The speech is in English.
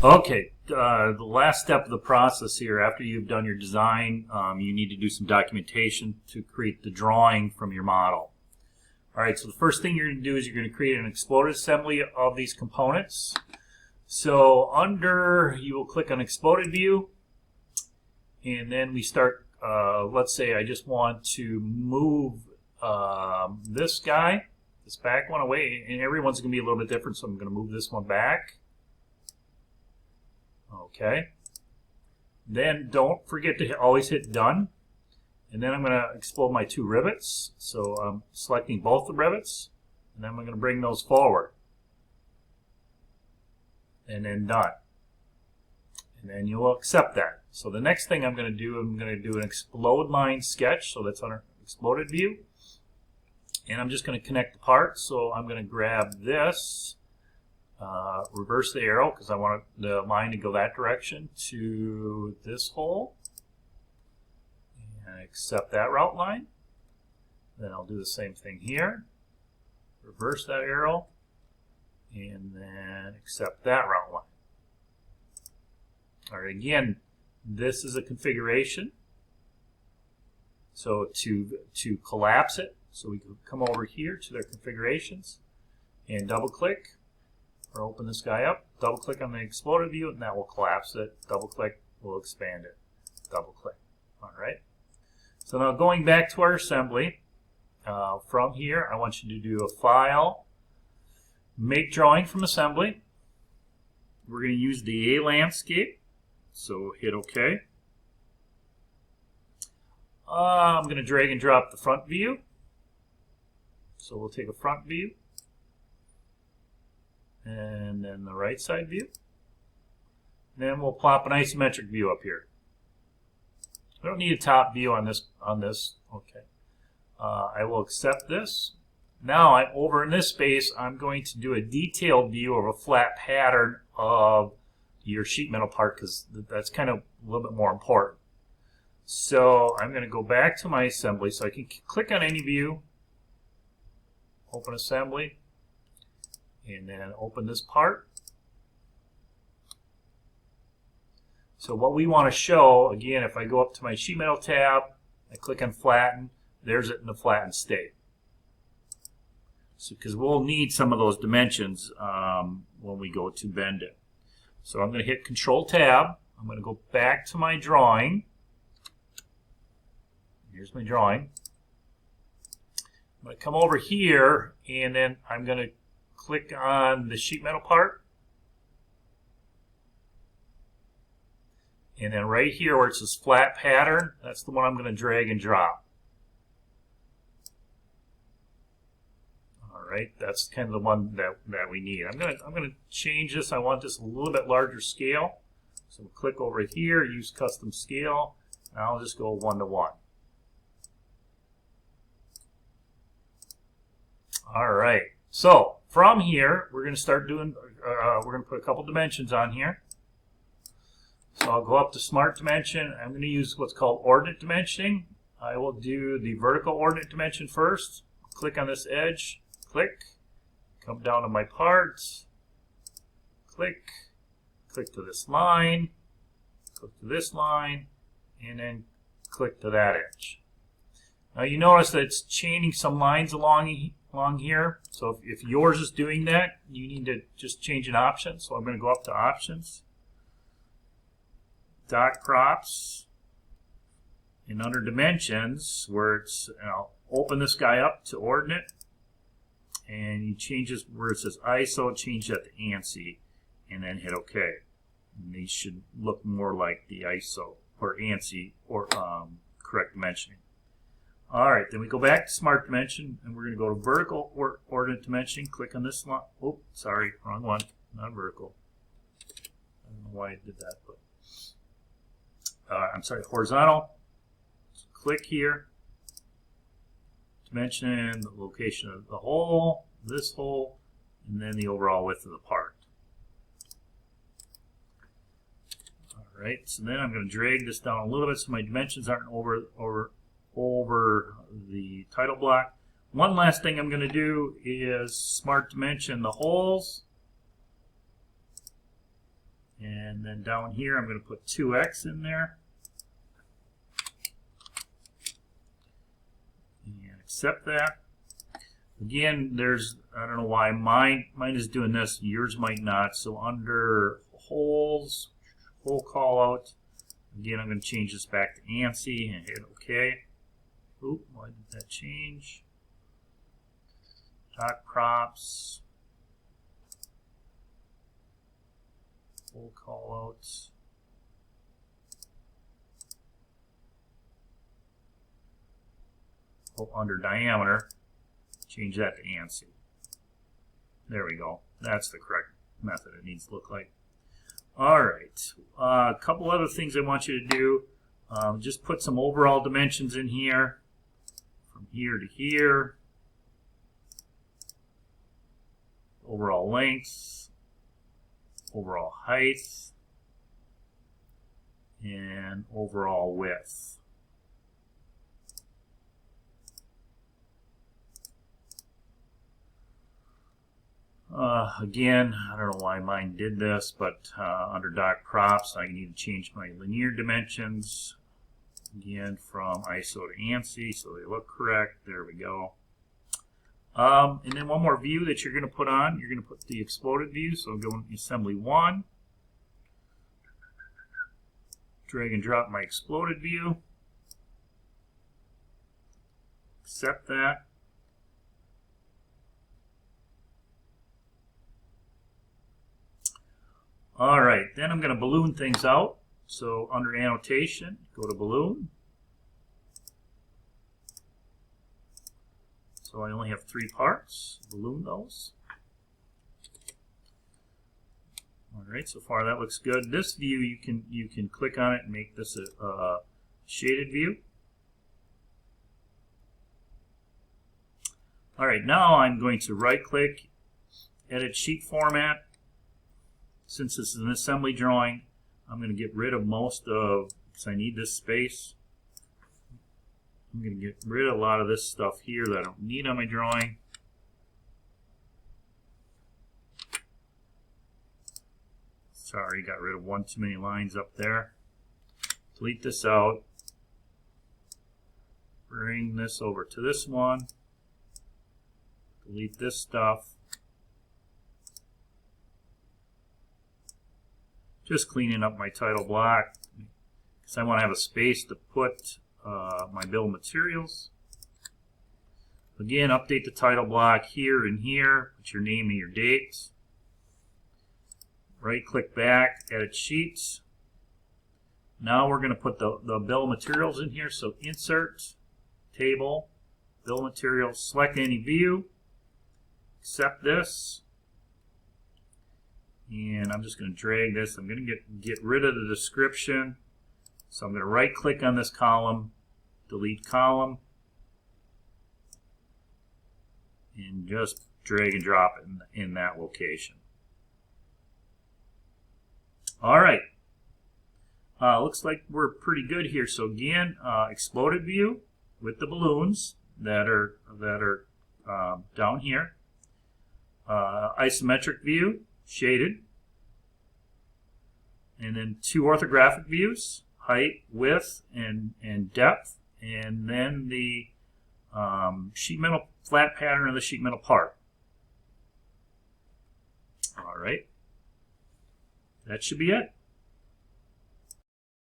Okay, the last step of the process here, after you've done your design, you need to do some documentation to create the drawing from your model. All right, so the first thing you're going to do is you're going to create an exploded assembly of these components. So you will click on Exploded View, and then we start, let's say I just want to move this back one away, and everyone's going to be a little bit different, so I'm going to move this one back. Okay. Then don't forget to always hit Done. And then I'm going to explode my two rivets. So I'm selecting both the rivets. And then I'm going to bring those forward. And then Done. And then you will accept that. So the next thing I'm going to do an explode line sketch. So that's under Exploded View. And I'm just going to connect the parts. So I'm going to grab this. Reverse the arrow because I want the line to go that direction to this hole, and accept that route line. Then I'll do the same thing here. Reverse that arrow and then accept that route line. All right, again, this is a configuration. So to collapse it, so we can come over here to their configurations and double click. Or open this guy up, double click on the exploded view, and that will collapse it. Double click will expand it. Double click. All right. So now going back to our assembly, from here, I want you to do a File, Make Drawing from Assembly. We're going to use the A landscape, so hit OK. I'm going to drag and drop the front view. So we'll take a front view. And then the right side view. Then we'll plop an isometric view up here. We don't need a top view on this. Okay. I will accept this. Now I'm over in this space. I'm going to do a detailed view of a flat pattern of your sheet metal part because that's kind of a little bit more important. So I'm going to go back to my assembly. So I can click on any view, open assembly. And then open this part. So what we want to show, again, if I go up to my sheet metal tab, I click on flatten, there's it in the flattened state. So because we'll need some of those dimensions when we go to bend it. So I'm going to hit Control Tab. I'm going to go back to my drawing. Here's my drawing. I'm going to come over here, and then I'm going to click on the sheet metal part, and then right here where it says flat pattern, that's the one I'm going to drag and drop. All right, that's kind of the one that we need. I'm going to change this. I want this a little bit larger scale, so we'll click over here, use custom scale, and I'll just go 1:1. All right, so from here, we're going to start doing, we're going to put a couple dimensions on here. So I'll go up to Smart Dimension. I'm going to use what's called Ordinate Dimensioning. I will do the vertical ordinate dimension first. Click on this edge, click, come down to my parts, click, click to this line, click to this line, and then click to that edge. Now you notice that it's chaining some lines along here. So if yours is doing that, you need to just change an option. So I'm going to go up to Options, Dot Props, and under Dimensions, where it's, I'll open this guy up to Ordinate, and you change this where it says ISO, change that to ANSI, and then hit OK. And these should look more like the ISO or ANSI or correct dimensioning. All right, then we go back to Smart Dimension, and we're going to go to Vertical Ordinate Dimensioning. Click on this line. Oh, sorry, wrong one. Not vertical. I don't know why I did that, but I'm sorry, horizontal. So click here. Dimension, the location of the hole, this hole, and then the overall width of the part. All right, so then I'm going to drag this down a little bit so my dimensions aren't over the title block. One last thing I'm going to do is Smart Dimension the holes And then down here, I'm going to put 2x in there. And accept that. Again, I don't know why mine is doing this, yours might not. So under holes, hole call out, again, I'm going to change this back to ANSI and hit OK. Oop, why did that change? Doc props. Hole call outs. Under diameter, change that to ANSI. There we go. That's the correct method it needs to look like. All right. A couple other things I want you to do. Just put some overall dimensions in here, from here to here. Overall length, overall height, and overall width. Again, I don't know why mine did this, but under doc props, I need to change my linear dimensions. Again, from ISO to ANSI, so they look correct. There we go. And then one more view that you're going to put on. You're going to put the exploded view. So go in Assembly 1. Drag and drop my exploded view. Accept that. All right, then I'm going to balloon things out. So under annotation, go to balloon. So I only have 3 parts. Balloon those. All right, so far that looks good. This view, you can click on it and make this a shaded view. All right, now I'm going to right-click, edit sheet format. Since this is an assembly drawing, I'm going to get rid of most of, because I need this space. I'm going to get rid of a lot of this stuff here that I don't need on my drawing. Sorry, got rid of one too many lines up there. Delete this out. Bring this over to this one. Delete this stuff. Just cleaning up my title block because I want to have a space to put my bill of materials. Again, update the title block here and here. Put your name and your dates. Right click back, edit sheets. Now we're going to put the bill of materials in here. So insert, table, bill of materials, select any view, accept this. And I'm just going to drag this. I'm going to get rid of the description. So I'm going to right click on this column, delete column, and just drag and drop it in that location. All right. Looks like we're pretty good here. So again, exploded view with the balloons that are down here. Isometric view, shaded. And then 2 orthographic views, height, width, and depth. And then the sheet metal flat pattern of the sheet metal part. All right. That should be it.